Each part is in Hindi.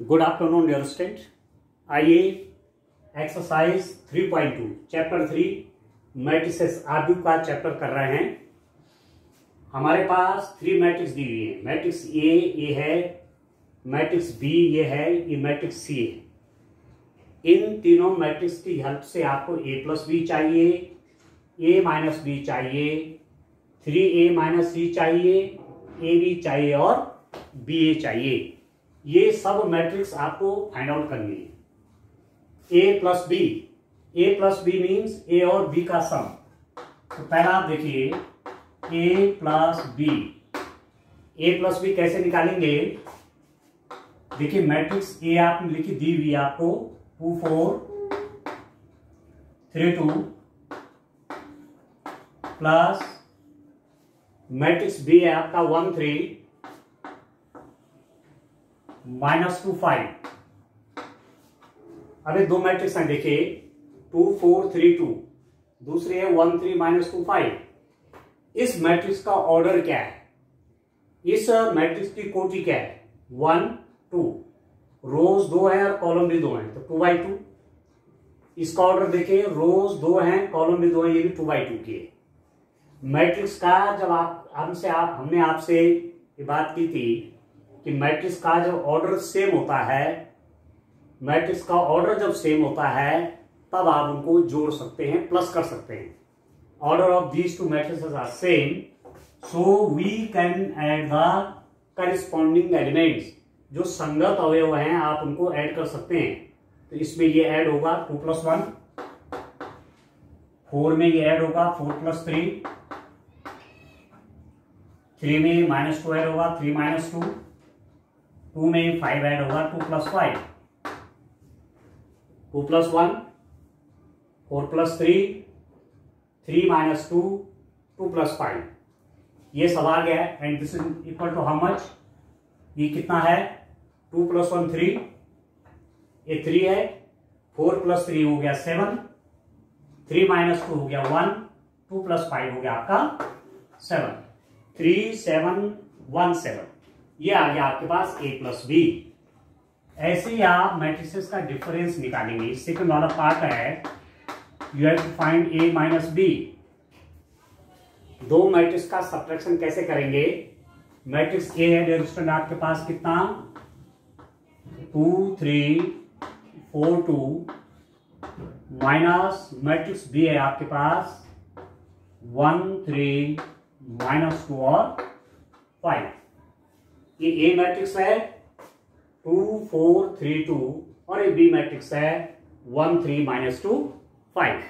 Good afternoon dear student. आइए एक्सरसाइज 3.2 चैप्टर 3 मैट्रिसेस आरबी का चैप्टर कर रहे हैं। हमारे पास 3 मैट्रिक्स दी हुई है। मैट्रिक्स ए ये है, मैट्रिक्स बी ये है, ये मैट्रिक्स सी है। इन तीनों मैट्रिक्स की हेल्प से आपको ए प्लस बी चाहिए, ए माइनस बी चाहिए, 3a माइनस सी चाहिए, ए बी चाहिए और बी ए चाहिए। ये सब मैट्रिक्स आपको फाइंड आउट करनी है। ए प्लस बी मीन्स ए और बी का सम। तो पहला आप देखिए ए प्लस बी कैसे निकालेंगे। देखिए मैट्रिक्स ए आपने लिखी दी हुई आपको 2 4 3 2 प्लस मैट्रिक्स बी है आपका 1 3 -2 5। अभी दो मैट्रिक्स हैं देखिए 2 4 3 2, दूसरे है 1 3 -2 5। इस मैट्रिक्स का ऑर्डर क्या है, इस मैट्रिक्स की कोटि क्या है 1 2, रोज 2 है और कॉलम भी 2 है तो 2/2। इसका ऑर्डर देखिए रोज 2 हैं कॉलम भी 2 है, ये भी 2/2 की है। मैट्रिक्स का जब हमने आपसे ये बात की थी कि मैट्रिक्स का जब ऑर्डर सेम होता है, मैट्रिक्स का ऑर्डर जब सेम होता है तब आप उनको जोड़ सकते हैं, प्लस कर सकते हैं। Order of these two matrices are same so we can add the corresponding elements. जो संगत अवयव हैं आप उनको ऐड कर सकते हैं। तो इसमें ये ऐड होगा 2 + 1, 4 में ये ऐड होगा 4 + 3, 3 में -2 ऐड होगा 3 - 2, 2 में 5 ऐड होगा 2 + 5, 2 + 1 4 + 3, 3 - 2 2 + 5। ये सब आ गया है। And this is equal to how much, ये कितना है 2 + 1 3, ये 3 है, 4 + 3 हो गया 7, 3 - 2 हो गया 1, 2 + 5 हो गया आपका 7, 3 7 1 7। ये आ गया आपके पास ए प्लस बी। ऐसे ही आप मैट्रिसेस का डिफरेंस निकालेंगे। सेकंड वाला पार्ट है you have to find A minus B. दो मैट्रिक्स का सब्ट्रैक्शन कैसे करेंगे। मैट्रिक्स ए है डियर स्टूडेंट आपके पास कितना 2 3 4 2 माइनस मैट्रिक्स बी है आपके पास 1 3 -2 और 5। ये ए मैट्रिक्स है 2 4 3 2 और ये बी मैट्रिक्स है 1 3 -2 5।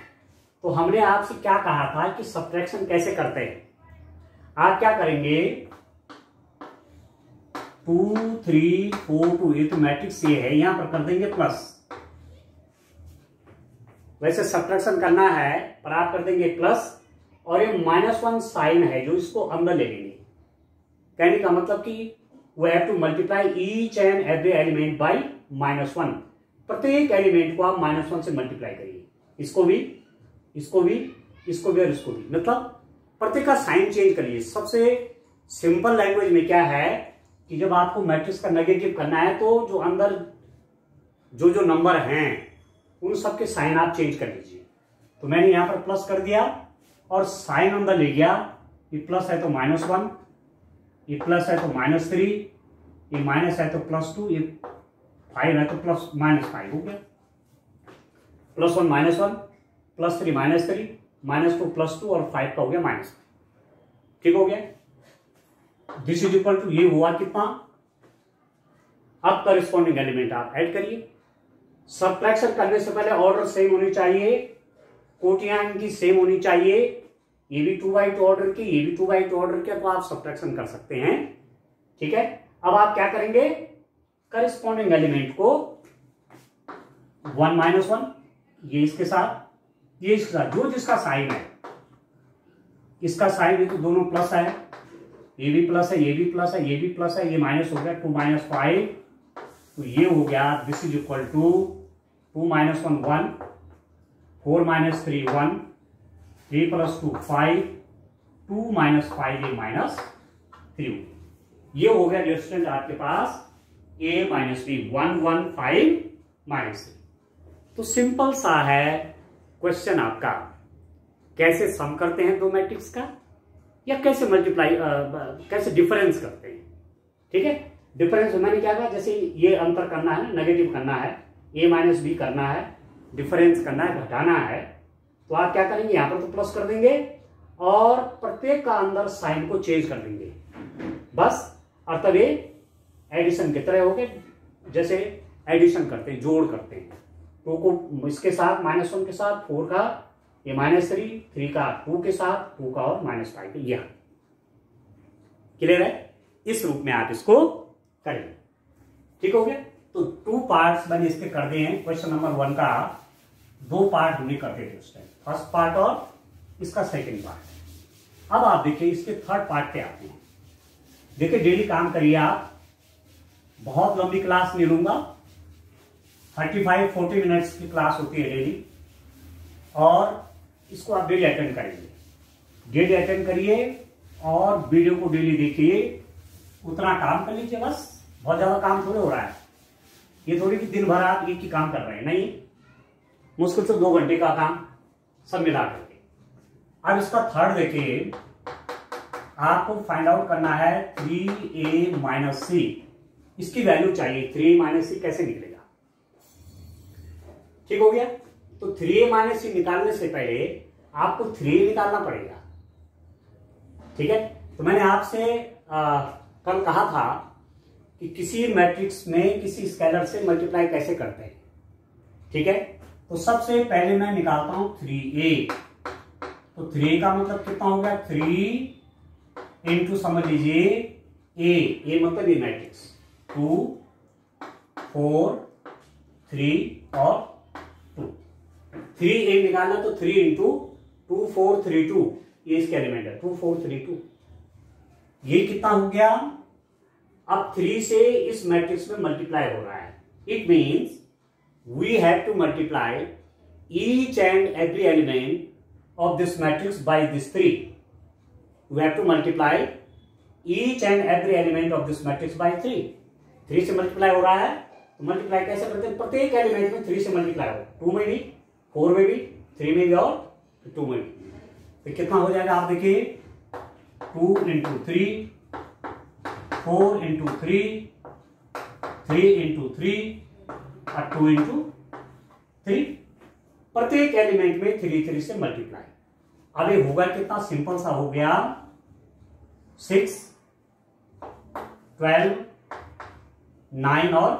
तो हमने आपसे क्या कहा था कि सब्ट्रैक्शन कैसे करते हैं। आप क्या करेंगे 2 3 4 2, ये तो मैट्रिक्स ए है, यहां पर कर देंगे प्लस। वैसे सब्ट्रैक्शन करना है पर आप कर देंगे प्लस, और ये -1 साइन है जो इसको अंदर ले लेंगे। कहने का मतलब कि we have to multiply each and every element by -1। प्रत्येक एलिमेंट को आप -1 से मल्टीप्लाई करिए, इसको भी इसको भी इसको भी और इसको भी, मतलब प्रत्येक का साइन चेंज करिए। सबसे सिंपल लैंग्वेज में क्या है कि जब आपको मैट्रिक्स का नेगेटिव करना है तो जो अंदर जो नंबर हैं उन सबके साइन आप चेंज कर लीजिए। तो मैंने यहां पर प्लस कर दिया और साइन अंदर ले गया। ये प्लस है तो -1, ये प्लस है तो -3, ये माइनस है तो +2, ये 5 है तो -5 हो गया। +1 -1, +3 -3, -2 +2 और 5 का हो गया -5। ठीक हो गया। दिस इज इक्वल टू ये हुआ कितना। अब करिस्पॉन्डिंग एलिमेंट आप ऐड करिए। सब्ट्रैक्शन करने से पहले ऑर्डर सेम होनी चाहिए, कोटियां इनकी सेम होनी चाहिए। ये भी 2/2 ऑर्डर की, ये भी 2/2 ऑर्डर के, तो आप सब्ट्रैक्शन कर सकते हैं। ठीक है। अब आप क्या करेंगे करिस्पॉन्डिंग एलिमेंट को 1 -1 ये इसके साथ, ये इसके साथ, जो जिसका साइन है, इसका साइन है तो दोनों प्लस है, ये भी प्लस है, ये भी प्लस है, ये भी प्लस है, ये माइनस हो गया 2 - 5। तो ये हो गया दिस इज इक्वल टू 2 - 1 1, 4 - 3 1, 3 + 2 5, 2 - 5 ये -3। ये हो गया डियर स्टूडेंट आपके पास ए माइनस बी, 1 1 5 माइनस 3। तो सिंपल सा है क्वेश्चन आपका, कैसे सम करते हैं दो मैट्रिक्स का, या कैसे मल्टीप्लाई कैसे डिफरेंस करते हैं। ठीक है, डिफरेंस मैंने क्या कहा, जैसे ये अंतर करना है ना, नेगेटिव करना है, ए माइनस बी करना है, डिफरेंस करना है, घटाना है, तो आप क्या करेंगे, यहां पर तो प्लस कर देंगे और प्रत्येक का अंदर साइन को चेंज कर देंगे बस। और तब ये एडिशन की तरह हो गए, जैसे एडिशन करते हैं, जोड़ करते हैं, 2 को इसके साथ -1 के साथ, 4 का ये -3, 3 का 2 के साथ, 2 का और -5 यह क्लियर है। इस रूप में आप इसको करेंगे। ठीक हो गया। तो 2 पार्ट्स मैंने इसके कर दिए हैं। क्वेश्चन नंबर 1 का 2 पार्ट हमने करते थे उस टाइम, फर्स्ट पार्ट और इसका सेकंड पार्ट। अब आप देखिए इसके थर्ड पार्ट पे आते हैं। देखिए डेली काम करिए आप, बहुत लंबी क्लास नहीं लूंगा, 35-40 मिनट्स की क्लास होती है डेली, और इसको आप डेली अटेंड करेंगे। डेली अटेंड करिए और वीडियो को डेली देखिए, उतना काम कर लीजिए बस। बहुत ज्यादा काम थोड़े हो रहा है, ये थोड़ी कि दिन भर आप एक ही काम कर रहे हैं, नहीं, मुश्किल से 2 घंटे का काम सब मिला करके। अब इसका थर्ड देखिए, आपको फाइंड आउट करना है 3a माइनस सी, इसकी वैल्यू चाहिए। 3a माइनस सी कैसे निकलेगा, ठीक हो गया। तो 3a माइनस सी निकालने से पहले आपको 3a निकालना पड़ेगा। ठीक है, तो मैंने आपसे कल कहा था कि किसी मैट्रिक्स में किसी स्केलर से मल्टीप्लाई कैसे करते हैं। ठीक है, तो सबसे पहले मैं निकालता हूं 3a। तो 3a का मतलब कितना हो गया, 3 इंटू समझ लीजिए a मतलब ये मैट्रिक्स 2 4 3 और 2। 3a निकालना तो 3 इंटू 2 4 3 2, ये इसके एलिमेंट है 2 4 3 2। ये कितना हो गया, अब 3 से इस मैट्रिक्स में मल्टीप्लाई हो रहा है। It means we have to multiply each and every element of this matrix by this 3. We have to multiply each and every element of this matrix by 3. 3 से मल्टीप्लाई हो रहा है, तो मल्टीप्लाई कैसे करते हैं, प्रत्येक एलिमेंट में 3 से मल्टीप्लाई हो, 2 में भी, 4 में भी, 3 में भी और 2 में भी। तो कितना हो जाएगा आप देखिए, 2 इंटू 3, 4 इंटू 3, 3 इंटू 3 और 2 इंटू 3। प्रत्येक एलिमेंट में 3 3 से मल्टीप्लाई। अब ये होगा कितना, सिंपल सा हो गया, 6 12 9 और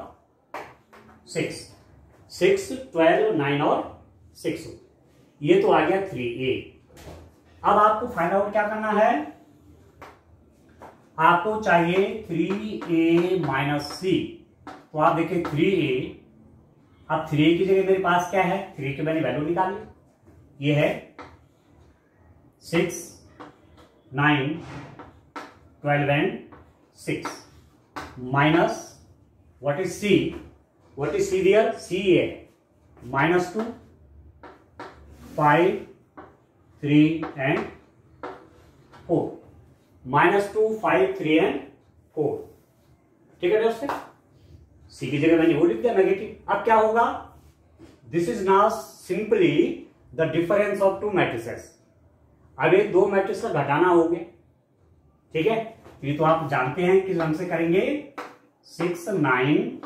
6, 6 12 9 और 6, ये तो आ गया 3a। अब आपको फाइंड आउट क्या करना है, आपको चाहिए 3a माइनस सी। तो आप देखिए 3a, अब 3 की जगह मेरे पास क्या है, 3 की मैंने वैल्यू निकाली, ये है 6 9 12 and 6 minus what is c, what is c there, c है -2 5 3 एंड 4, -2 5 3 एंड 4। ठीक है दोस्तों, सी की जगह मैंने वो लिख दिया नेगेटिव। अब क्या होगा, this is now simply the difference of 2 matrices. अब ये 2 मैट्रिक्स का घटाना हो गया। ठीक है, ये तो आप जानते हैं किस ढंग से करेंगे, 6 9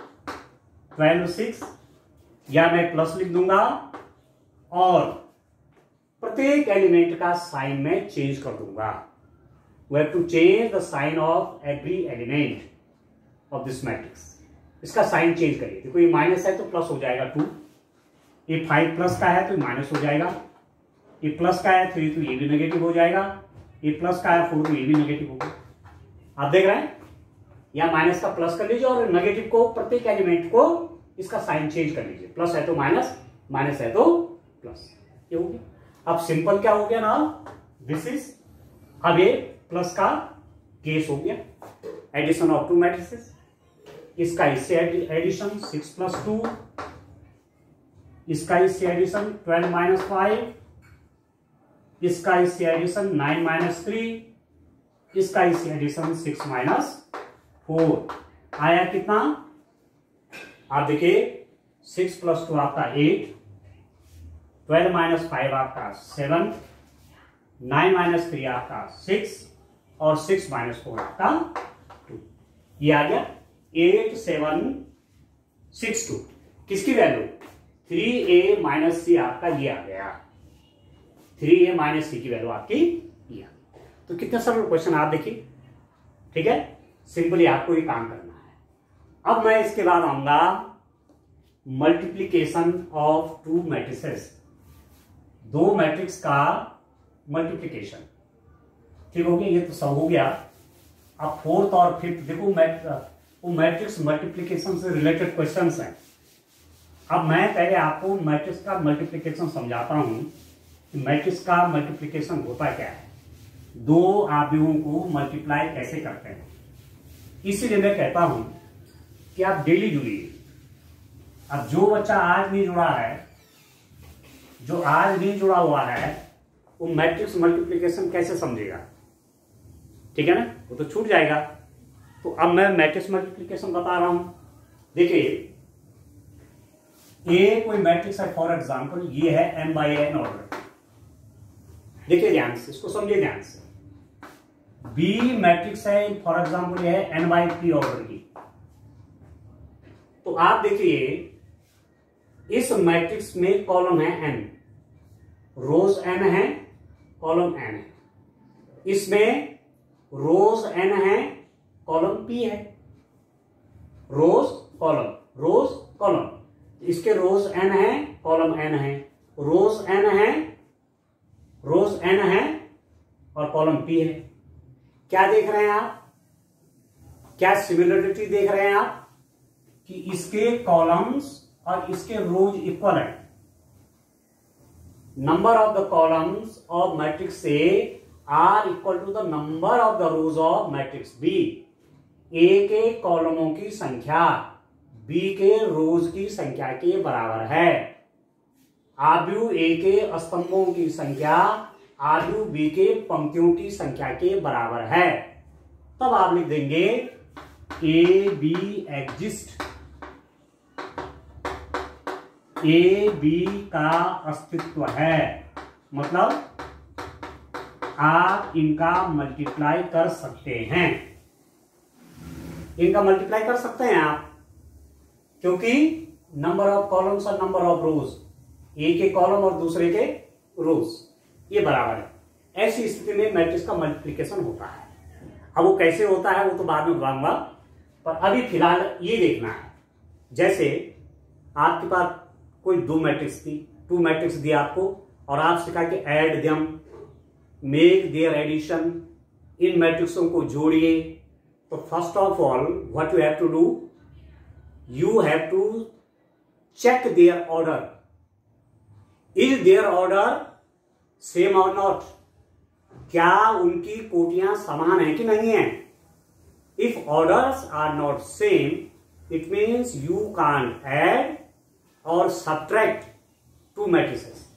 12 6, या मैं प्लस लिख दूंगा और प्रत्येक एलिमेंट का साइन में चेंज कर दूंगा। We have to change the sign of every element of this matrix. इसका साइन चेंज करिए। देखो ये माइनस है तो प्लस हो जाएगा 2, ये 5 प्लस का है तो माइनस हो जाएगा, ये प्लस का है 3 तो ये भी नेगेटिव हो जाएगा, ये प्लस का है 4 तो ये भी नेगेटिव होगा। आप देख रहे हैं, या माइनस का प्लस कर लीजिए और नेगेटिव को, प्रत्येक एलिमेंट को इसका साइन चेंज कर लीजिए। प्लस है तो माइनस, माइनस है तो प्लस, ये हो गया। अब सिंपल क्या हो गया ना, दिस इज, अब ये प्लस का केस हो गया, एडिशन ऑफ 2 मैट्रिसेस। इसका इससे एडिशन 6 प्लस 2, इसका इससे एडिशन 12 माइनस 5, इसका इससे एडिशन 9 माइनस 3, इसका इससे एडिशन 6 माइनस 4। आया कितना, आप देखिए 6 + 2 आपका 8, 12 - 5 आपका 7, 9 - 3 आपका 6 और 6 - 4 आपका 2। ये आ गया 8762। किसकी वैल्यू? 3a - c आपका ये आ गया, 3a - c की वैल्यू आपकी ये आ गई। तो कितना सरल क्वेश्चन आप देखिए, ठीक है, सिंपली आपको ये काम करना है। अब मैं इसके बाद आऊंगा मल्टीप्लीकेशन ऑफ टू मैट्रिसेस, दो मैट्रिक्स का मल्टीप्लीकेशन। ठीक हो गया, ये तो सब हो गया। अब फोर्थ और फिफ्थ देखो, वो मैट्रिक्स मल्टीप्लीकेशन से रिलेटेड क्वेश्चंस हैं। अब मैं पहले आपको मैट्रिक्स का मल्टीप्लीकेशन समझाता हूं कि मैट्रिक्स का मल्टीप्लीकेशन होता क्या है, दो आव्यूहों को मल्टीप्लाई कैसे करते हैं। इसीलिए मैं कहता हूं कि आप डेली जुड़िए। अब जो बच्चा आज नहीं जुड़ा है, जो आज नहीं जुड़ा हुआ है, वो मैट्रिक्स मल्टीप्लिकेशन कैसे समझेगा? ठीक है ना, वो तो छूट जाएगा। तो अब मैं मैट्रिक्स मल्टीप्लिकेशन बता रहा हूं। देखिए, ए कोई मैट्रिक्स है, फॉर एग्जांपल ये है m/n ऑर्डर। देखिए ध्यान से, इसको समझिए ध्यान से। बी मैट्रिक्स है, फॉर एग्जांपल ये है n/p ऑर्डर की। तो आप देखिए, इस मैट्रिक्स में कॉलम है n, रोज n है, कॉलम n है। इसमें रोज n है, कॉलम p है। रोज कॉलम, रोज कॉलम, इसके रोज n है, कॉलम n है, रोज n है, रोज n है और कॉलम p है। क्या देख रहे हैं आप? क्या सिमिलरिटी देख रहे हैं आप कि इसके कॉलम्स और इसके रोज इक्वल है। Number of the columns of matrix A are equal to the number of the rows of matrix B. A के कॉलमों की संख्या बी के रोज की संख्या के बराबर है। आव्यूह ए के स्तंभों की संख्या आव्यूह बी के पंक्तियों की संख्या के बराबर है। तब आप लिख देंगे A B exist, A B का अस्तित्व है। मतलब आप इनका मल्टीप्लाई कर सकते हैं, इनका मल्टीप्लाई कर सकते हैं आप, क्योंकि नंबर ऑफ कॉलम्स और नंबर ऑफ रोज, ए के कॉलम और दूसरे के रोज ये बराबर है। ऐसी स्थिति में मैट्रिक्स का मल्टीप्लिकेशन होता है। अब वो कैसे होता है वो तो बाद में बताऊंगा, पर अभी फिलहाल ये देखना है। जैसे आपके पास कोई दो मैट्रिक्स थी, टू मैट्रिक्स दिया आपको, और आपसे कहा कि add them, make their addition, इन मैट्रिक्सों को जोड़िए। तो first of all what you have to do, you have to check their order. Is their order same और नॉट? क्या उनकी कोटियां समान है कि नहीं है? If orders are not same it means you can't add और सब्ट्रैक्ट टू मैट्रिसेस।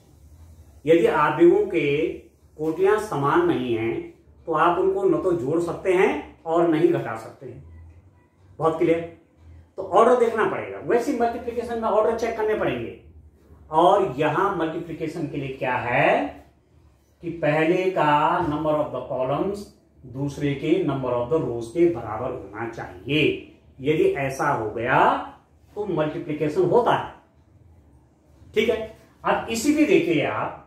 यदि आव्यूहों के कोटियां समान नहीं हैं तो आप उनको न तो जोड़ सकते हैं और नहीं घटा सकते हैं। बहुत क्लियर? तो ऑर्डर देखना पड़ेगा। वैसे मल्टीप्लिकेशन में ऑर्डर चेक करने पड़ेंगे। और यहां मल्टीप्लिकेशन के लिए क्या है कि पहले का नंबर ऑफ द कॉलम्स दूसरे के नंबर ऑफ द रोज के बराबर होना चाहिए। यदि ऐसा हो गया तो मल्टीप्लिकेशन होता है। ठीक है, अब इसी भी देखिए आप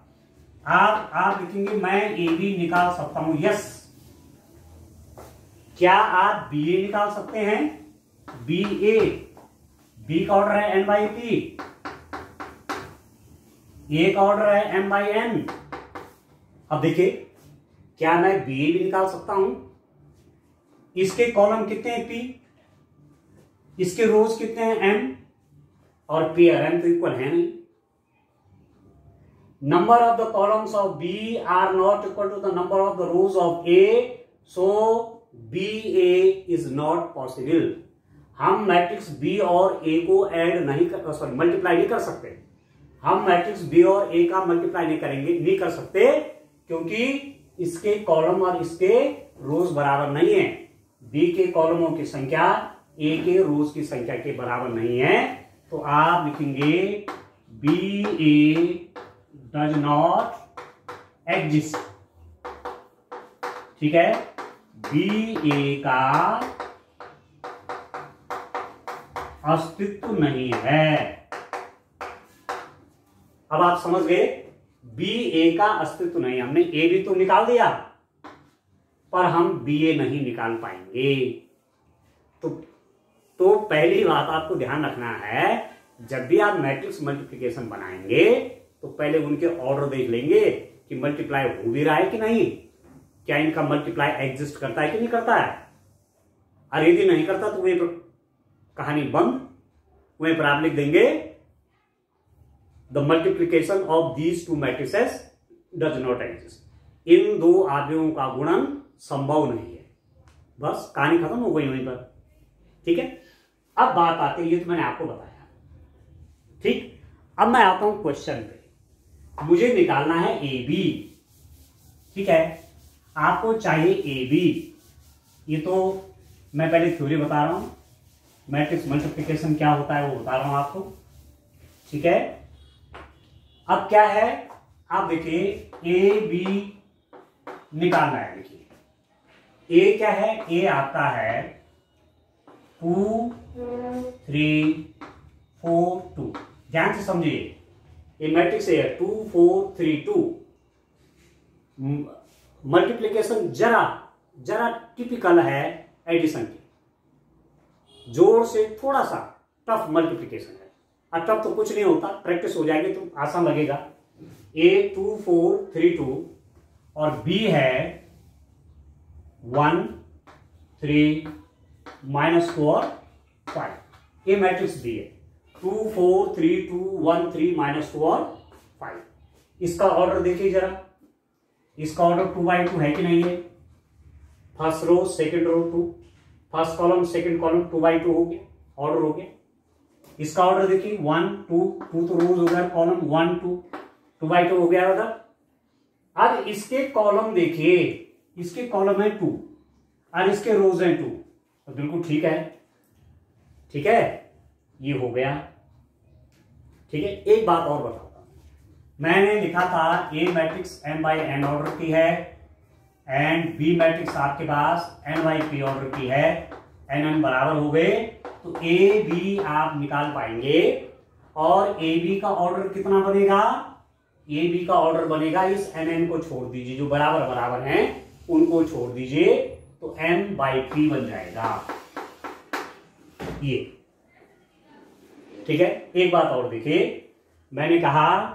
लिखेंगे मैं ए बी निकाल सकता हूं, यस। क्या आप बी ए निकाल सकते हैं? बी ए, बी का ऑर्डर है n/p, ए का ऑर्डर है m/n। अब देखिए, क्या मैं बी ए भी निकाल सकता हूं? इसके कॉलम कितने हैं p, इसके रोज कितने हैं m, और p और m तो इक्वल है नहीं। Number of the columns of B are not equal to the number of the rows of A, so BA is not possible. हम मैट्रिक्स B और A को ऐड नहीं कर, सॉरी मल्टीप्लाई नहीं कर सकते। हम मैट्रिक्स B और A का मल्टीप्लाई नहीं कर सकते, क्योंकि इसके कॉलम और इसके रोज बराबर नहीं है। B के कॉलमों की संख्या ए के रोज की संख्या के बराबर नहीं है, तो आप लिखेंगे B A does not exist. ठीक है, बी ए का अस्तित्व नहीं है। अब आप समझ गए, बी ए का अस्तित्व नहीं। हमने ए भी तो निकाल दिया, पर हम बी ए नहीं निकाल पाएंगे। तो पहली बात आपको ध्यान रखना है, जब भी आप मैट्रिक्स मल्टीप्लिकेशन बनाएंगे तो पहले उनके ऑर्डर देख लेंगे कि मल्टीप्लाई हो भी रहा है कि नहीं, क्या इनका मल्टीप्लाई एग्जिस्ट करता है कि नहीं करता है। और यदि नहीं करता तो वहीं पर कहानी बंद, वहीं पर आप लिख देंगे the multiplication of these two matrices does not exist. इन दो आव्यूहों का गुणन संभव नहीं है। बस कहानी खत्म हो गई वहीं पर। ठीक है, अब बात आती है, ये तो मैंने आपको बताया। ठीक, अब मैं आता हूं क्वेश्चन पे। मुझे निकालना है ए बी। ठीक है, आपको चाहिए ए बी। ये तो मैं पहले थ्योरी बता रहा हूं, मैट्रिक्स मल्टीप्लिकेशन क्या होता है वो बता रहा हूं आपको। ठीक है, अब क्या है, आप देखिए ए बी निकालना है। देखिए ए क्या है, ए आता है 2 3 4 2। ध्यान से समझिए, ये मैट्रिक्स है 2 4 3 2। मल्टीप्लिकेशन जरा टिपिकल है एडिशन की, जोर से थोड़ा सा टफ मल्टीप्लिकेशन है। और टफ तो कुछ नहीं होता, प्रैक्टिस हो जाएगी तो आसान लगेगा। ए 2 4 3 2 और बी है 1 3 -4 5। ये मैट्रिक्स बी है 2 4 3 2 1 3 -4 5। इसका ऑर्डर देखिए जरा, इसका ऑर्डर 2 by 2 है कि नहीं है। First row second row 2, first column second column 2 by 2 हो गया, ऑर्डर हो गया। इसका ऑर्डर देखिए 1 2 2 तो रोज हो गया, कॉलम 1 2 2 by 2 हो गया ऑर्डर। अब इसके कॉलम देखिए, इसके कॉलम है 2 और इसके रोज हैं 2, तो बिल्कुल ठीक है। ठीक है, ये हो गया। ठीक है, एक बात और बताता हूं, मैंने लिखा था A matrix m by n order की है एंड बी मैट्रिक्स आपके पास n by p ऑर्डर की है। n बराबर हो गए तो ए बी आप निकाल पाएंगे। और ए बी का ऑर्डर कितना बनेगा, ए बी का ऑर्डर बनेगा, इस n को छोड़ दीजिए, जो बराबर बराबर हैं उनको छोड़ दीजिए, तो m by p बन जाएगा ये। ठीक है, एक बात और देखिए, मैंने कहा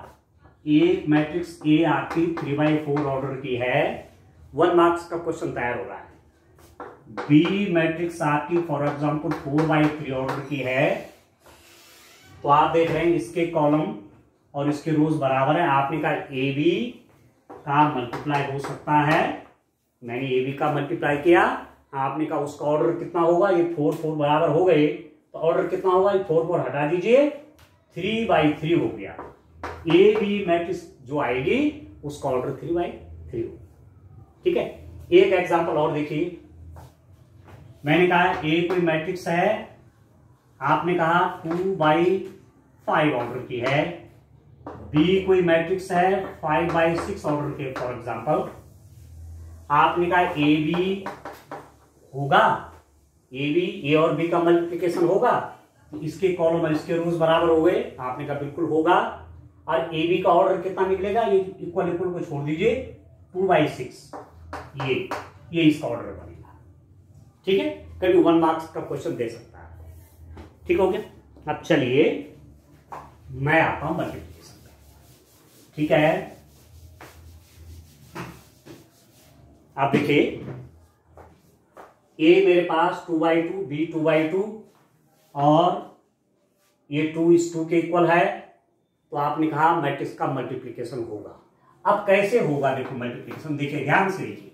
एक मैट्रिक्स ए आपकी 3 by 4 ऑर्डर की है, 1 मार्क्स का क्वेश्चन तैयार हो रहा है। बी मैट्रिक्स आपकी फॉर एग्जांपल 4 by 3 ऑर्डर की है, तो आप देख रहे हैं इसके कॉलम और इसके रोज बराबर है। आपने कहा ए बी का मल्टीप्लाई हो सकता है, मैंने ए बी का मल्टीप्लाई किया, आपने कहा उसका ऑर्डर कितना होगा, ये 4 4 बराबर हो गए, तो ऑर्डर कितना होगा, ये 4 4 हटा दीजिए, 3 by 3 हो गया। ए बी मैट्रिक्स जो आएगी उसका ऑर्डर 3 by 3 होगा। ठीक है, एक एग्जांपल और देखिए, मैंने कहा ए कोई मैट्रिक्स है, आपने कहा 2 by 5 ऑर्डर की है। बी कोई मैट्रिक्स है 5 by 6 ऑर्डर के फॉर एग्जांपल, आपने कहा ए बी होगा, ए और बी का मल्टीप्लिकेशन होगा, तो इसके कॉलम और इसके रोज बराबर हो गए, आपने कहा बिल्कुल होगा। और ए बी का ऑर्डर कितना निकलेगा, ये इक्वल को छोड़ दीजिए, 2 by 6, ये इसका ऑर्डर बनेगा। ठीक है, कभी 1 मार्क्स का क्वेश्चन दे सकता है। ठीक हो गया। अब चलिए मैं आता हूं मल्टीप्लिकेशन पे। ठीक है, आप देखिए ए मेरे पास 2 by 2, बी 2 by 2 और ये 2 इस 2 के इक्वल है, तो आपने कहा मैट्रिक्स का मल्टीप्लिकेशन होगा। अब कैसे होगा, देखो मल्टीप्लिकेशन, देखिए ध्यान से देखिए,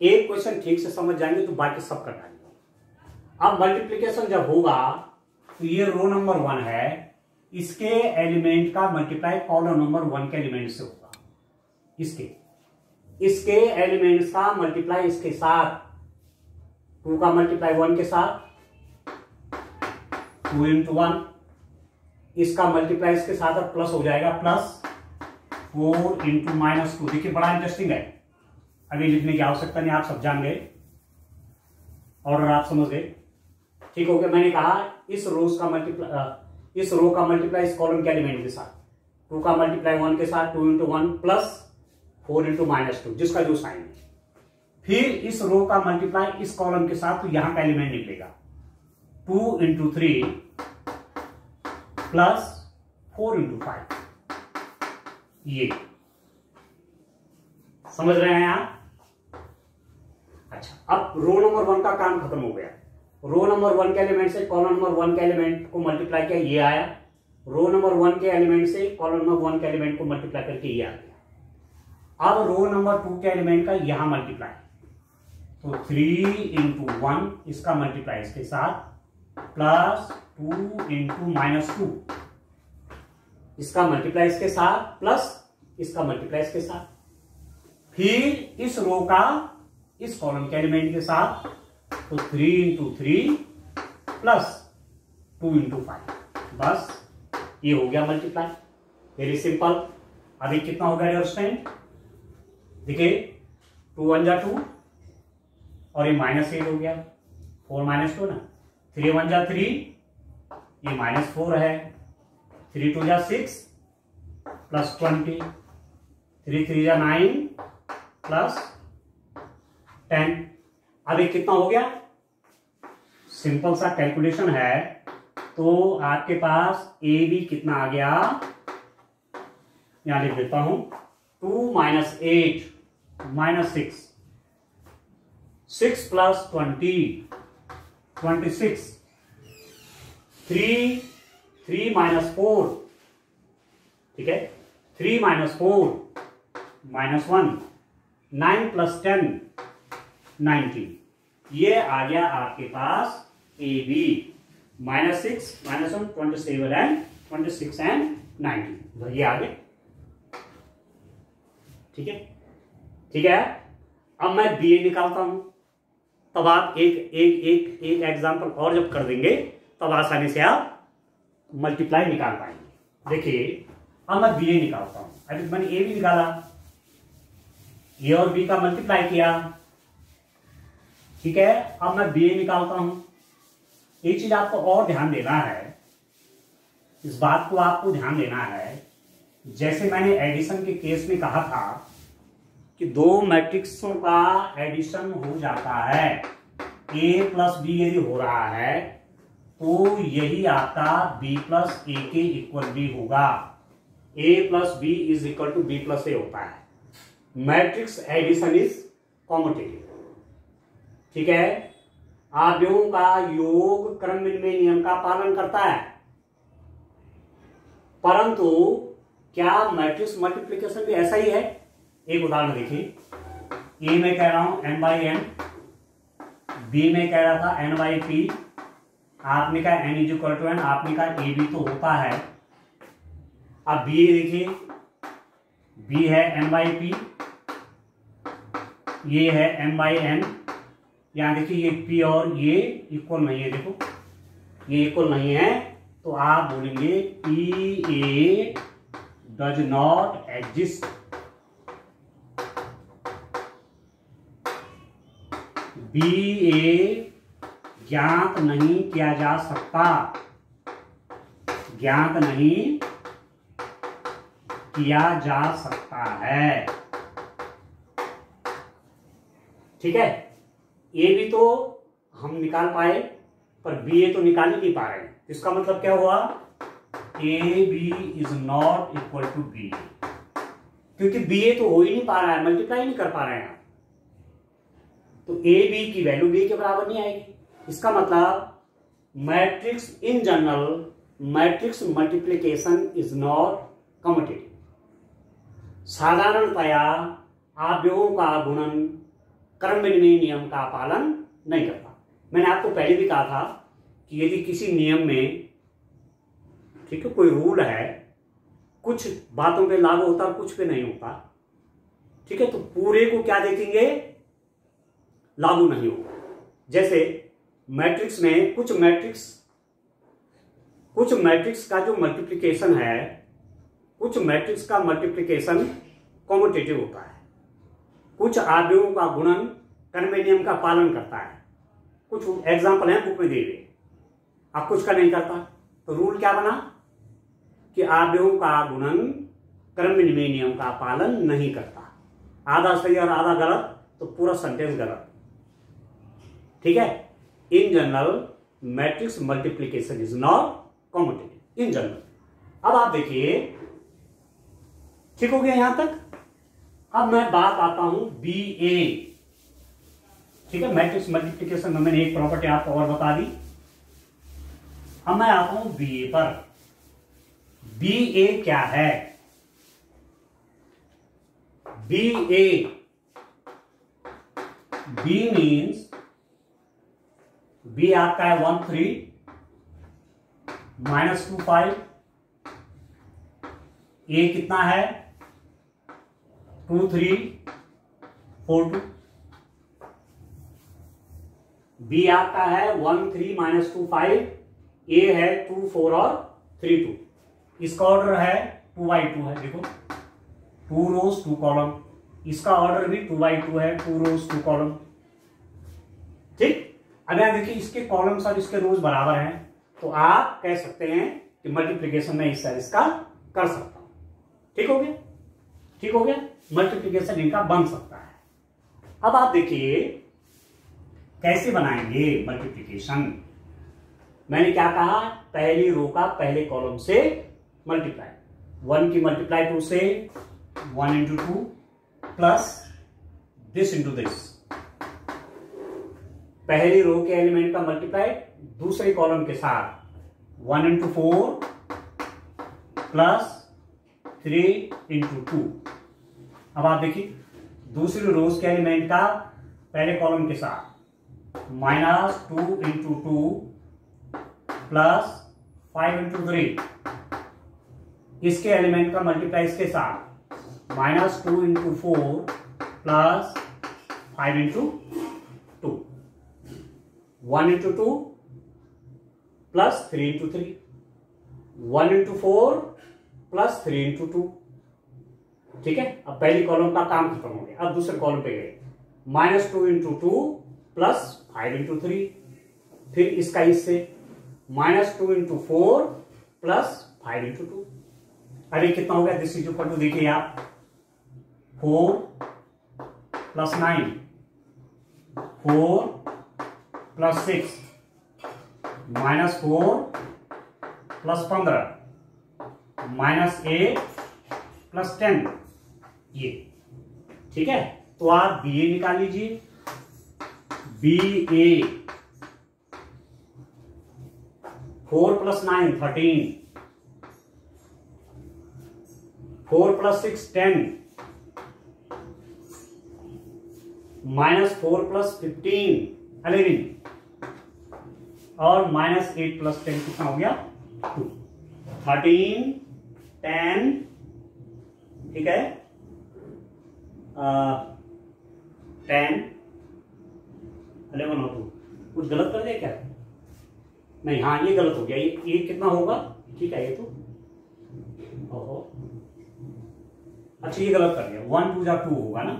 एक क्वेश्चन ठीक से समझ जाएंगे तो बाकी सब कर पाएंगे। अब मल्टीप्लिकेशन जब होगा तो ये रो नंबर 1 है, इसके एलिमेंट का मल्टीप्लाई कॉलम नंबर 1 के एलिमेंट से होगा। इसके एलिमेंट्स का मल्टीप्लाई इसके साथ, 2 का मल्टीप्लाई 1 के साथ, 2 इंटू 1, इसका मल्टीप्लाई इसके साथ अब प्लस हो जाएगा, प्लस 4 इंटू -2। देखिए बड़ा इंटरेस्टिंग है, अभी लिखने की आवश्यकता नहीं, आप सब जान गए, ऑर्डर आप समझ गए, ठीक हो गया। मैंने कहा इस रो का मल्टीप्लाई इस कॉलम के एलिमेंट के साथ, 2 का मल्टीप्लाई 1 के साथ, 2 इंटू 1 प्लस 4 इंटू -2, जिसका जो साइन है। फिर इस रो का मल्टीप्लाई इस कॉलम के साथ, तो यहां का एलिमेंट निकलेगा 2 इंटू 3 प्लस 4 इंटू 5। ये समझ रहे हैं आप? अच्छा, अब रो नंबर 1 का काम खत्म हो गया। रो नंबर 1 के एलिमेंट से कॉलम नंबर 1 के एलिमेंट को मल्टीप्लाई किया, ये आया। रो नंबर 1 के एलिमेंट से कॉलम नंबर 1 के एलिमेंट को मल्टीप्लाई करके ये आ गया। अब रो नंबर 2 के एलिमेंट का यहां मल्टीप्लाई, तो 3 इंटू 1 इसका मल्टीप्लाई इसके साथ, प्लस 2 इंटू -2 इसका मल्टीप्लाई इसके साथ, प्लस इसका मल्टीप्लाई इसके साथ। फिर इस रो का इस कॉलम के एलिमेंट के साथ, तो 3 इंटू 3 प्लस 2 इंटू 5, बस ये हो गया मल्टीप्लाई, वेरी सिंपल। अभी कितना हो गया स्टूडेंट? देखिए 2 1 जा 2 और ये -8 हो गया, 4 -2 ना, 3 1 जा 3, ये -4 है, 3 2 जा 6 प्लस 20, 3 3 जा 9 प्लस 10। अभी कितना हो गया? सिंपल सा कैलकुलेशन है, तो आपके पास ए बी कितना आ गया, यहां लिख देता हूं, 2 - 8 -6, 6 प्लस 20 26, 3 -4, ठीक है, 3 -4 -1, 9 प्लस 10 19। ये आ गया आपके पास ए बी, -6 -1 27 एंड 26 एंड 19, ये आ गए, ठीक है, ठीक है। अब मैं बी ए निकालता हूं, तब आप एक एग्जांपल और जब कर देंगे तब आसानी से आप मल्टीप्लाई निकाल पाएंगे। देखिए अब मैं बी ए निकालता हूं, अभी मैंने ए भी निकाला, ए और बी का मल्टीप्लाई किया, ठीक है। अब मैं बी ए निकालता हूं। एक चीज आपको और ध्यान देना है, इस बात को आपको ध्यान देना है, जैसे मैंने एडिशन के केस में कहा था कि 2 मैट्रिक्सों का एडिशन हो जाता है, ए प्लस बी यदि हो रहा है तो यही आपका बी प्लस ए के इक्वल भी होगा, A plus B is equal to B plus A होता है। मैट्रिक्स एडिशन इज कॉम्यूटेटिव, ठीक है। आव्यूहों का योग क्रम विनिमय नियम का पालन करता है, परंतु क्या मैट्रिक्स मल्टीप्लिकेशन भी ऐसा ही है? एक उदाहरण देखिए, ए में कह रहा हूं n/n, बी में कह रहा था n/p, आपने कहा n = n, आपने कहा ए बी तो होता है। अब बी देखिए, बी है n/p, ये है m/n, यहां देखिए ये p और ये इक्वल नहीं है, देखो ये इक्वल नहीं है, तो आप बोलेंगे P A does not exist, B A ज्ञात नहीं किया जा सकता, ज्ञात नहीं किया जा सकता है, ठीक है। ए भी तो हम निकाल पाए, पर बी ए तो निकाल ही नहीं पा रहे हैं, इसका मतलब क्या हुआ? A B is not equal to B A, क्योंकि बी ए तो हो ही नहीं पा रहा है, मल्टीप्लाई नहीं कर पा रहे हैं, तो ए बी की वैल्यू बी के बराबर नहीं आएगी। इसका मतलब matrix in general, matrix multiplication is not commutative. साधारणतया आव्यूहों का गुणन क्रम विनिमय नियम का पालन नहीं करता। मैंने आपको पहले भी कहा था कि यदि किसी नियम में, ठीक है, कोई रूल है, कुछ बातों पे लागू होता है, कुछ पे नहीं होता, ठीक है, तो पूरे को क्या देखेंगे? लागू नहीं होगा। जैसे मैट्रिक्स में कुछ मैट्रिक्स कुछ मैट्रिक्स का जो मल्टीप्लिकेशन है, कुछ मैट्रिक्स का मल्टीप्लिकेशन कॉम्यूटेटिव होता है, कुछ अवयवों का गुणन कर्मे नियम का पालन करता है। कुछ एग्जाम्पल हैं बुक में दिए हुए, अब कुछ का नहीं करता। तो रूल क्या बना कि अवयवों का गुणन कर्मे नियम का पालन नहीं करता। आधा सही और आधा गलत तो पूरा सेंटेंस गलत। ठीक है, in general matrix multiplication is not commutative in general. अब आप देखिए, ठीक हो गया यहां तक। अब मैं बात आता हूं बी ए। ठीक है, मैट्रिक्स मल्टीप्लिकेशन में मैंने एक प्रॉपर्टी आपको और बता दी। अब मैं आता हूं बी ए पर। बी ए क्या है? B A, B means, B आपका है 1 3 -2 5। ए कितना है? 2 3 4 2। बी आपका है 1 3 -2 5। ए है 2 4 और 3 2। इसका ऑर्डर है 2 by 2 है। देखो 2 रोज 2 कॉलम। इसका ऑर्डर भी 2 by 2 है, 2 रोज 2 कॉलम। ठीक, अब यहां देखिए इसके कॉलम्स और इसके रोज बराबर हैं, तो आप कह सकते हैं कि मल्टीप्लिकेशन में इस साइज का कर सकता हूं। ठीक हो गया, ठीक हो गया, मल्टीप्लिकेशन इनका बन सकता है। अब आप देखिए कैसे बनाएंगे मल्टीप्लिकेशन। मैंने क्या कहा? पहली रो का पहले कॉलम से मल्टीप्लाई, 1 की मल्टीप्लाई 2 से, 1 into 2 plus this into this. पहली रो के एलिमेंट का मल्टीप्लाई दूसरे कॉलम के साथ, 1 into 4 प्लस 3 into 2। अब आप देखिए दूसरी रोज के एलिमेंट का पहले कॉलम के साथ, -2 into 2 प्लस 5 into 3। इसके एलिमेंट का मल्टीप्लाई इसके साथ, -2 into 4 plus 5 into 2, 1 into 2 plus 3 into 3, 1 into 4 plus 3 into 2। ठीक है, अब पहली कॉलम का काम खत्म हो गया। अब दूसरे कॉलम पे गए, -2 into 2 प्लस 5 into 3। फिर इसका इससे, -2 into 4 प्लस 5 into 2। अरे कितना हो गया? दिस इज इक्वल टू, देखिए आप, 4 प्लस 9, 4 प्लस 6, -4 प्लस 15, -8 प्लस 10। ये ठीक है, तो आप बी ए निकाल लीजिए। बी ए 4 प्लस 9 13, 4 प्लस 6 10, -4 प्लस 15 11, और -8 प्लस 10 कितना हो गया? 2। 13 10, ठीक है, 10 11 और 2। कुछ गलत कर दिया क्या? नहीं, हाँ ये गलत हो गया। ये कितना होगा? ठीक है, ये तो ओहो, अच्छा ये गलत कर दिया। 1 2 2 होगा ना।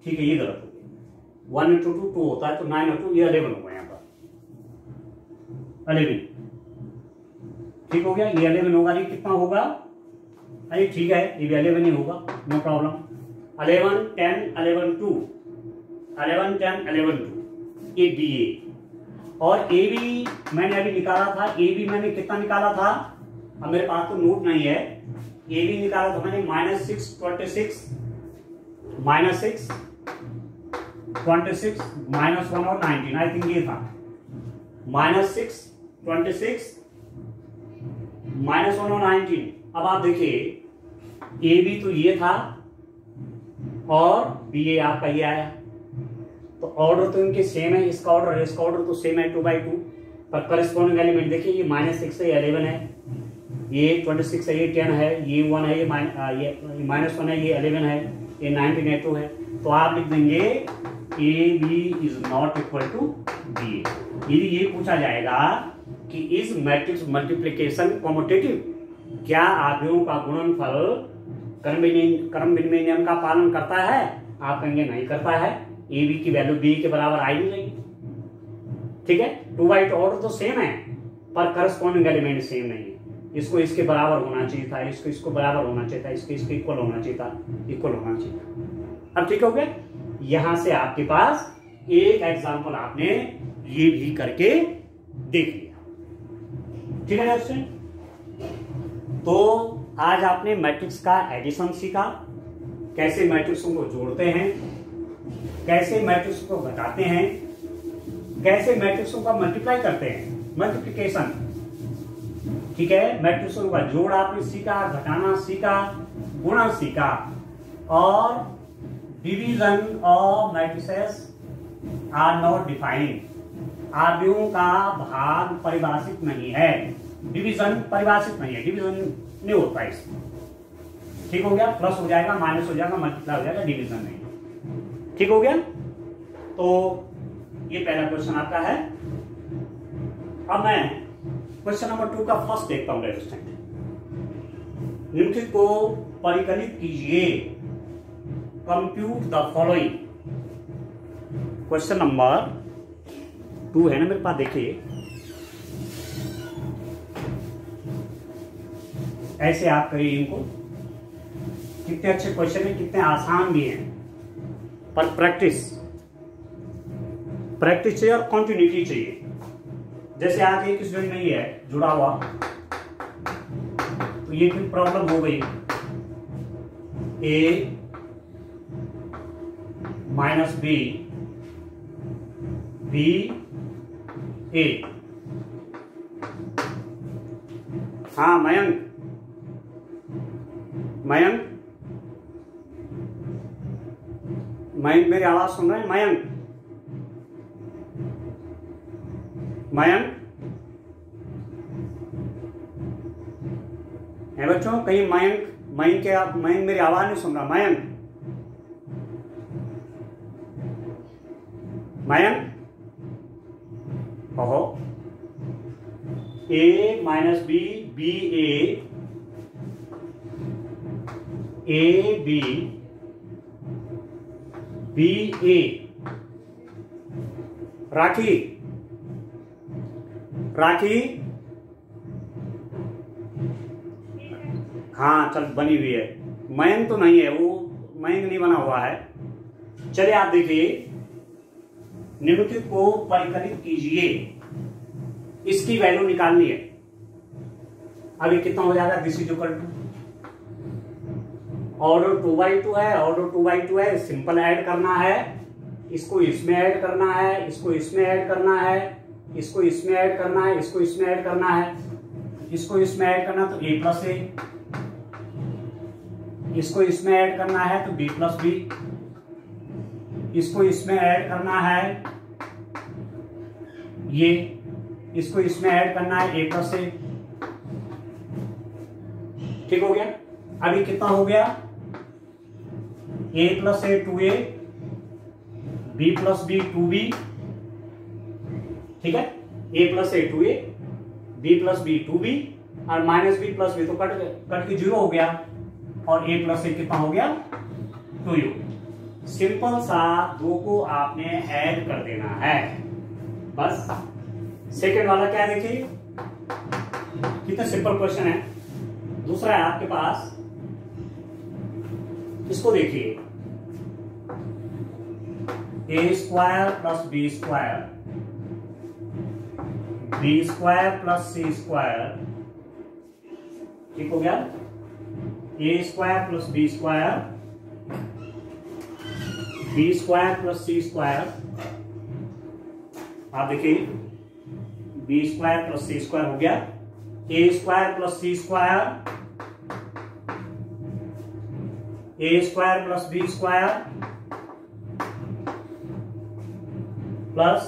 ठीक है, ये गलत हो गया। 1 into 2 2 होता है, तो 9 और 2 ये 11 होगा। यहाँ पर 11, ठीक हो गया। ये 11 होगा। ये कितना होगा? अरे ठीक है, ये भी 11 ही होगा, नो प्रॉब्लम। 11 10 11 2, 11 10 11 2, ये बी ए। और ए बी मैंने अभी निकाला था। ए बी मैंने कितना निकाला था? अब मेरे पास तो नोट नहीं है। ए बी निकाला था मैंने -6 26, -6 26, -1 और 19। आई थिंक ये था -6 26, -1 और 19। अब आप देखिए ए बी तो ये था और बी ए आपका ये आया, तो ऑर्डर तो इनके सेम है। इसका ऑर्डर इसका ऑर्डर तो सेम है 2 by 2, पर करस्पॉन्डिंग एलिमेंट देखिए, ये -6 है, ये 11 है, ये 26 है, ये 10 है, ये 1 है, ये -1 है, ये 11 है, ये 19 है, 2 है। तो आप लिख देंगे A B is not equal to B A. यदि ये पूछा जाएगा कि इज मैट्रिक्स मल्टीप्लीकेशन कॉम्यूटेटिव, क्या आव्यूहों का गुणनफल क्रम विनिमय नियम का पालन करता है? आप कहेंगे नहीं करता है, ए बी की वैल्यू बी के बराबर आ ही नहीं रही। ठीक है, टू बाई टू ऑर्डर तो सेम है पर करस्पॉन्डिंग एलिमेंट सेम नहीं है। इसको इसके बराबर होना चाहिए था, इसको इसको बराबर होना चाहिए था, इसको इसको इक्वल होना चाहिए था, इक्वल होना चाहिए था। अब ठीक हो गया। यहां से आपके पास एक एग्जांपल आपने ये भी करके देख लिया। ठीक है दोस्तों, तो आज आपने मैट्रिक्स का एडिशन सीखा, कैसे मैट्रिक्सों को जोड़ते हैं, कैसे मैट्रिक्स को घटाते हैं, कैसे मैट्रिक्सों का मल्टीप्लाई करते हैं, मल्टीप्लिकेशन। ठीक है, मैट्रिक्सों का जोड़ आपने सीखा, घटाना सीखा, गुणा सीखा, और division of matrices are not defined. आव्यूहों का भाग परिभाषित नहीं है, डिवीजन परिभाषित नहीं है, डिवीजन नहीं होता इसमें। ठीक हो गया, प्लस हो जाएगा, माइनस हो जाएगा, मल्टीप्लाई हो जाएगा, डिवीजन नहीं। ठीक हो गया, तो ये पहला क्वेश्चन आपका है। अब मैं क्वेश्चन नंबर 2 का फर्स्ट देखता हूं। निम्नलिखित को परिकलित कीजिए, compute the following. Question number 2 है ना मेरे पास, देखिए ऐसे आप करिए इनको। कितने अच्छे क्वेश्चन है, कितने आसान भी हैं, पर प्रैक्टिस चाहिए और कंटिन्यूटी चाहिए। जैसे आज एक स्टूडेंट नहीं है जुड़ा हुआ, तो ये फिर प्रॉब्लम हो गई। ए माइनस बी, बी ए। हाँ मयंक, मयंक मेरी आवाज सुन रहे हैं? मयंक, मयंक है बच्चों? कहीं मयंक मेरी आवाज नहीं सुन रहा। मयंक कहो। A minus B, B A B, B A. Rakhi, हाँ चल बनी हुई है। मयंक तो नहीं है, वो मयंक नहीं बना हुआ है। चलिए आप देखिए, निम्नलिखित को परिकलित कीजिए, इसकी वैल्यू निकालनी है। अभी कितना हो जाएगा? This is equal to, order 2/2 है, ऑर्डर 2/2 है, सिंपल ऐड करना है, इसको इसमें ऐड करना है, इसको इसमें ऐड करना है, इसको इसमें ऐड करना है, इसको इसमें ऐड करना है, इसको इसमें ऐड करना तो a प्लस ए, इसको इसमें ऐड करना है तो b प्लस बी, इसको इसमें ऐड करना है ये, इसको इसमें ऐड करना है a प्लस ए। ठीक हो गया। अभी कितना हो गया? a plus A 2a, b plus B 2b। ठीक है, a plus A 2a, b plus B 2b, और माइनस बी प्लस बी तो कट के 0 हो गया, और a प्लस ए कितना हो गया? 2u। सिंपल सा 2 को आपने ऐड कर देना है बस। सेकेंड वाला क्या है देखिए, कितना सिंपल क्वेश्चन है। दूसरा है आपके पास, इसको देखिए, A square plus B square, B square plus C square. ठीक हो गया। A square plus B square, B square plus C square. आप देखिए, B square plus C square हो गया, A square plus C square, A square plus B square plus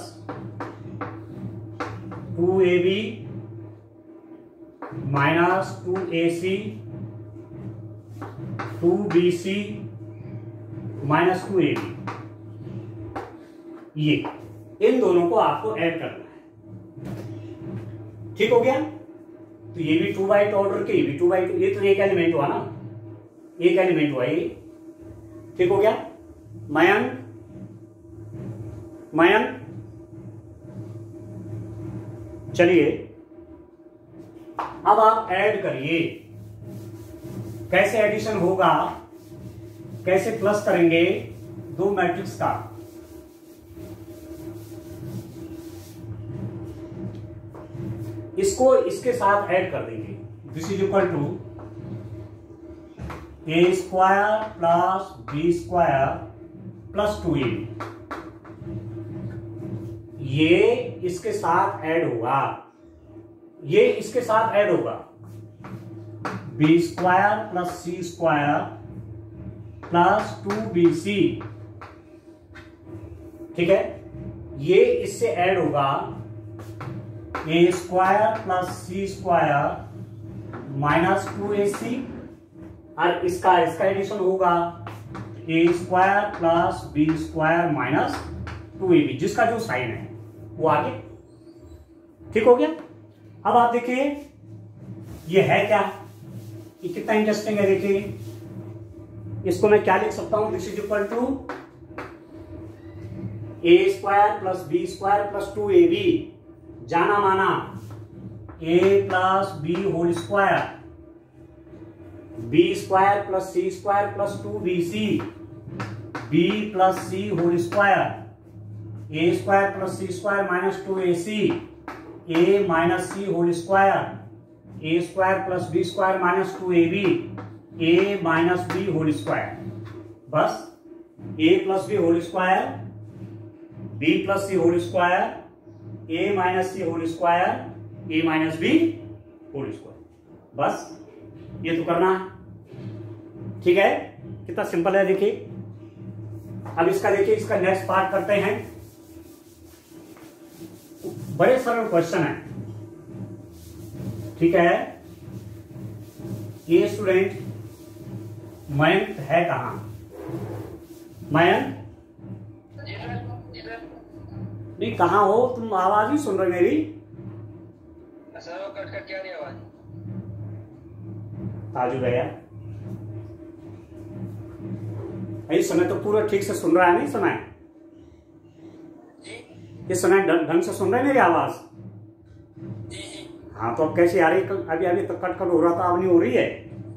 2ab minus 2ac 2bc minus 2ab। ये इन दोनों को आपको ऐड करना है। ठीक हो गया। तो ये भी 2 बाई 2 ऑर्डर के, ये भी 2 बाई 2, ये तो एक एलिमेंट हुआ ना, एक एलिमेंट हुआ ये, ठीक हो गया। मयंक मयंक चलिए अब आप ऐड करिए, कैसे एडिशन होगा, कैसे प्लस करेंगे दो मैट्रिक्स का। इसको इसके साथ ऐड कर देंगे। This is equal to A square plus B square plus 2ab, ये इसके साथ ऐड होगा, ये इसके साथ ऐड होगा, B square plus C square plus 2bc, ठीक है। ये इससे ऐड होगा A square plus C square minus 2ac, और इसका एडिशन होगा A square plus B square minus 2ab, जिसका जो साइन है वो आगे, ठीक हो गया। अब आप देखिए ये है क्या, ये कितना इंटरेस्टिंग है। देखिए इसको मैं क्या लिख सकता हूं, this is equal to A square plus B square plus 2ab, जाना माना A plus B whole square, B square plus C square plus 2bc, B plus C whole square, A square plus C square minus 2ac, A minus C whole square, A square plus B square minus 2ab, A minus B whole square, बस A plus B whole square, B plus C whole square, A minus C whole square, A minus B whole square, बस ये तो करना है, ठीक है। कितना सिंपल है देखिए। अब इसका देखिए, इसका नेक्स्ट पार्ट करते हैं। बड़े सरल क्वेश्चन है, ठीक है। ये स्टूडेंट मयंक है कहां, मयंक नहीं, कहां हो तुम, आवाज नहीं सुन रहे मेरी। कट कट क्या रही आवाज, ताजु गया, इस समय तो पूरा ठीक से सुन रहा है, नहीं सुना है इस समय ढंग से सुन रहे हैं मेरी आवाज। हाँ तो अब कैसी आ रही, अभी अभी तो कट हो रहा था, अब नहीं हो रही है।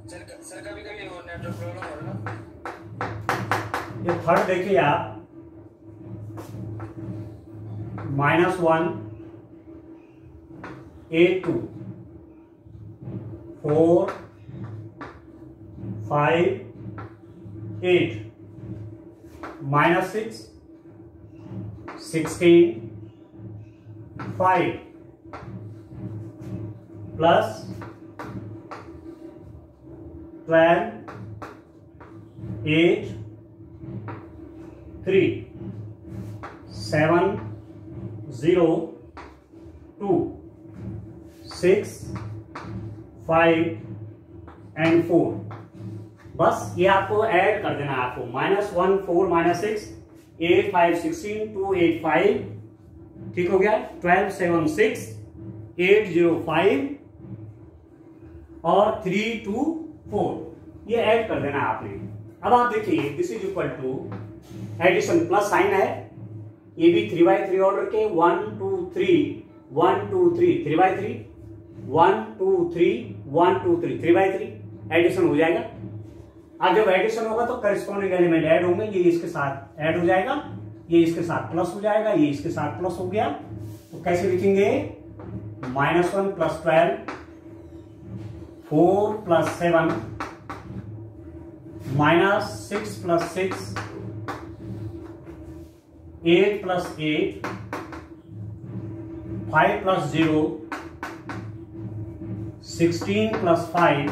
सर कभी कभी वो नेटवर्क प्रॉब्लम हो रहा है ना। ये थर्ड देखिए आप, -1 8 2 4 5 8 -6 16 5 प्लस 12 8 3 7 0 2 6 5 and 4, बस ये आपको ऐड कर देना है। आपको -1 4 -6 8 5 16 2 8 5, ठीक हो गया। 12 7 6 8 0 5 और 3 2 4, ये ऐड कर देना है आपने। अब आप देखिए this is equal to addition plus sign है, ये भी 3/3 ऑर्डर के 1 2 3 1 2 3 3/3 1 2 3 1 2 3 3/3 एडिशन हो जाएगा। अब जब एडिशन होगा तो करस्पॉन्डिंग एलिमेंट ऐड होंगे, ये इसके साथ ऐड हो जाएगा, ये इसके साथ प्लस हो जाएगा, ये इसके साथ प्लस हो गया। तो कैसे लिखेंगे, -1 + 12 4 + 7 -6 + 6 8 + 8 5 + 0 16 + 5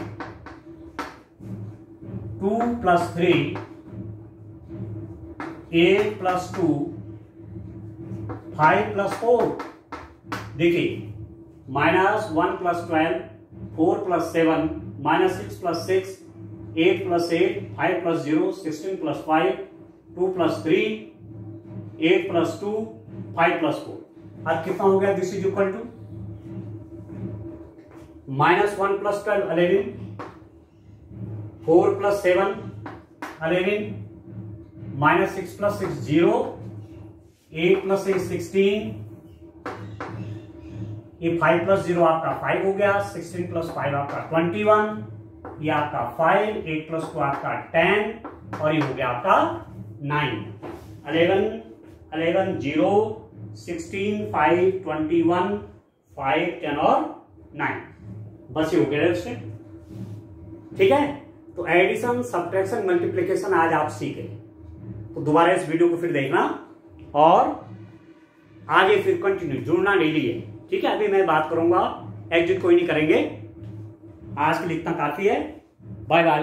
2 + 3 8 + 2 5 + 4। देखिए -1 + 12 4 + 7 -6 + 6 8 + 8 5 + 0 16 + 5 2 + 3 8 + 2 5 + 4। अब कितना हो गया, दिस इज इक्वल टू -1 + 12 11, 4 + 7 11, -6 + 6 0, 8 + 6 16, ये 5 + 0 आपका 5 हो गया, 16 + 5 आपका 21, ये आपका 5, 8 + 2 आपका 10 और ये हो गया आपका 9। 11 11 0 16 5 21 5 10 और 9, बस ये हो गया स्टेप। ठीक है, तो एडिशन, सब्ट्रैक्शन, मल्टीप्लिकेशन आज आप सीखे, तो दोबारा इस वीडियो को फिर देखना और आगे फिर कंटिन्यू जुड़ना डेली है। ठीक है, अभी मैं बात करूंगा, एग्जिट कोई नहीं करेंगे। आज के लिए इतना काफी है। Bye bye.